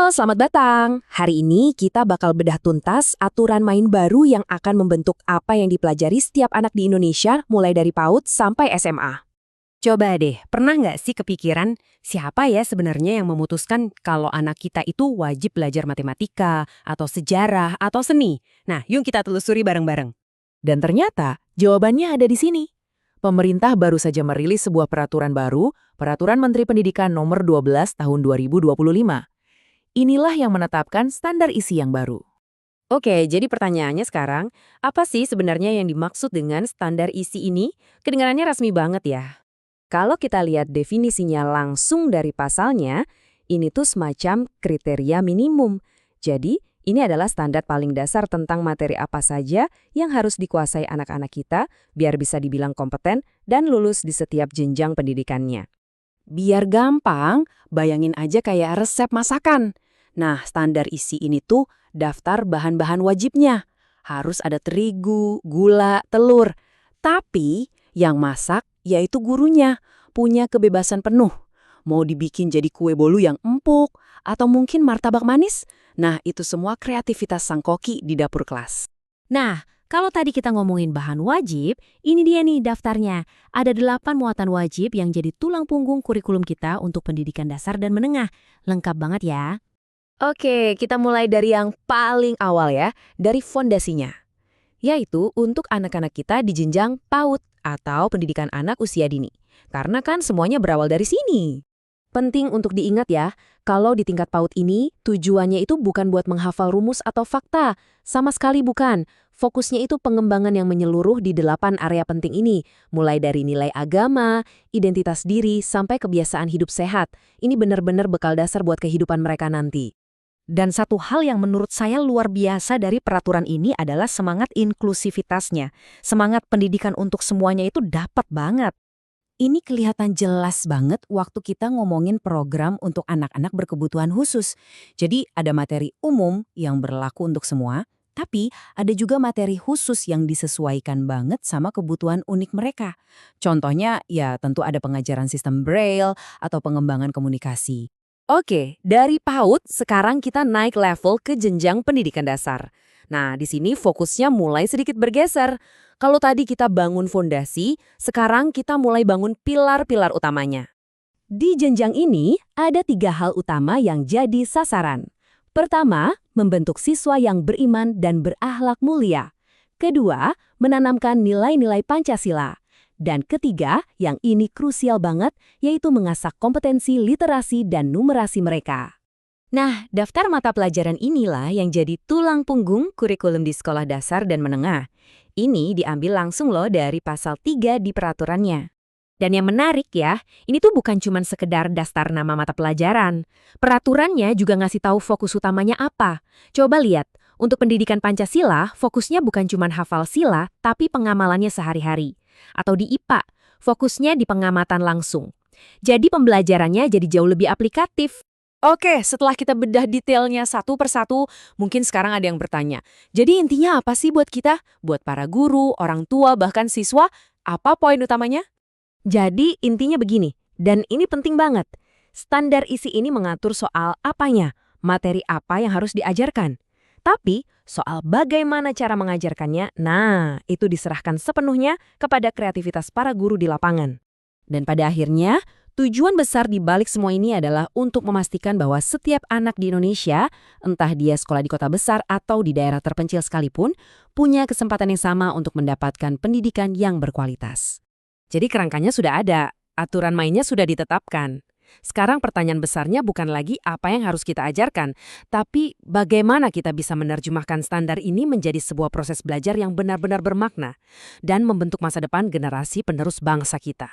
Halo, selamat datang. Hari ini kita bakal bedah tuntas aturan main baru yang akan membentuk apa yang dipelajari setiap anak di Indonesia mulai dari PAUD sampai SMA. Coba deh, pernah nggak sih kepikiran siapa ya sebenarnya yang memutuskan kalau anak kita itu wajib belajar matematika, atau sejarah, atau seni? Nah, yuk kita telusuri bareng-bareng. Dan ternyata jawabannya ada di sini. Pemerintah baru saja merilis sebuah peraturan baru, Peraturan Menteri Pendidikan Nomor 12 Tahun 2025. Inilah yang menetapkan standar isi yang baru. Oke, jadi pertanyaannya sekarang, apa sih sebenarnya yang dimaksud dengan standar isi ini? Kedengarannya resmi banget ya. Kalau kita lihat definisinya langsung dari pasalnya, ini tuh semacam kriteria minimum. Jadi, ini adalah standar paling dasar tentang materi apa saja yang harus dikuasai anak-anak kita biar bisa dibilang kompeten dan lulus di setiap jenjang pendidikannya. Biar gampang, bayangin aja kayak resep masakan. Nah, standar isi ini tuh daftar bahan-bahan wajibnya. Harus ada terigu, gula, telur. Tapi yang masak yaitu gurunya, punya kebebasan penuh. Mau dibikin jadi kue bolu yang empuk, atau mungkin martabak manis? Nah, itu semua kreativitas sang koki di dapur kelas. Nah, kalau tadi kita ngomongin bahan wajib, ini dia nih daftarnya. Ada 8 muatan wajib yang jadi tulang punggung kurikulum kita untuk pendidikan dasar dan menengah. Lengkap banget ya. Oke, kita mulai dari yang paling awal ya, dari fondasinya. Yaitu untuk anak-anak kita di jenjang PAUD atau pendidikan anak usia dini. Karena kan semuanya berawal dari sini. Penting untuk diingat ya, kalau di tingkat PAUD ini, tujuannya itu bukan buat menghafal rumus atau fakta. Sama sekali bukan. Fokusnya itu pengembangan yang menyeluruh di 8 area penting ini. Mulai dari nilai agama, identitas diri, sampai kebiasaan hidup sehat. Ini benar-benar bekal dasar buat kehidupan mereka nanti. Dan satu hal yang menurut saya luar biasa dari peraturan ini adalah semangat inklusivitasnya. Semangat pendidikan untuk semuanya itu dapat banget. Ini kelihatan jelas banget waktu kita ngomongin program untuk anak-anak berkebutuhan khusus. Jadi ada materi umum yang berlaku untuk semua, tapi ada juga materi khusus yang disesuaikan banget sama kebutuhan unik mereka. Contohnya ya tentu ada pengajaran sistem Braille atau pengembangan komunikasi. Oke, dari PAUD sekarang kita naik level ke jenjang pendidikan dasar. Nah, di sini fokusnya mulai sedikit bergeser. Kalau tadi kita bangun fondasi, sekarang kita mulai bangun pilar-pilar utamanya. Di jenjang ini, ada 3 hal utama yang jadi sasaran. Pertama, membentuk siswa yang beriman dan berakhlak mulia. Kedua, menanamkan nilai-nilai Pancasila. Dan ketiga, yang ini krusial banget, yaitu mengasah kompetensi literasi dan numerasi mereka. Nah, daftar mata pelajaran inilah yang jadi tulang punggung kurikulum di sekolah dasar dan menengah. Ini diambil langsung loh dari pasal 3 di peraturannya. Dan yang menarik ya, ini tuh bukan cuma sekedar daftar nama mata pelajaran. Peraturannya juga ngasih tahu fokus utamanya apa. Coba lihat, untuk pendidikan Pancasila, fokusnya bukan cuma hafal sila, tapi pengamalannya sehari-hari. Atau di IPA, fokusnya di pengamatan langsung. Jadi pembelajarannya jadi jauh lebih aplikatif. Oke, setelah kita bedah detailnya satu persatu, mungkin sekarang ada yang bertanya, jadi intinya apa sih buat kita? Buat para guru, orang tua, bahkan siswa, apa poin utamanya? Jadi intinya begini, dan ini penting banget. Standar isi ini mengatur soal apanya, materi apa yang harus diajarkan. Tapi soal bagaimana cara mengajarkannya, nah itu diserahkan sepenuhnya kepada kreativitas para guru di lapangan. Dan pada akhirnya, tujuan besar di balik semua ini adalah untuk memastikan bahwa setiap anak di Indonesia, entah dia sekolah di kota besar atau di daerah terpencil sekalipun, punya kesempatan yang sama untuk mendapatkan pendidikan yang berkualitas. Jadi kerangkanya sudah ada, aturan mainnya sudah ditetapkan. Sekarang pertanyaan besarnya bukan lagi apa yang harus kita ajarkan, tapi bagaimana kita bisa menerjemahkan standar ini menjadi sebuah proses belajar yang benar-benar bermakna dan membentuk masa depan generasi penerus bangsa kita.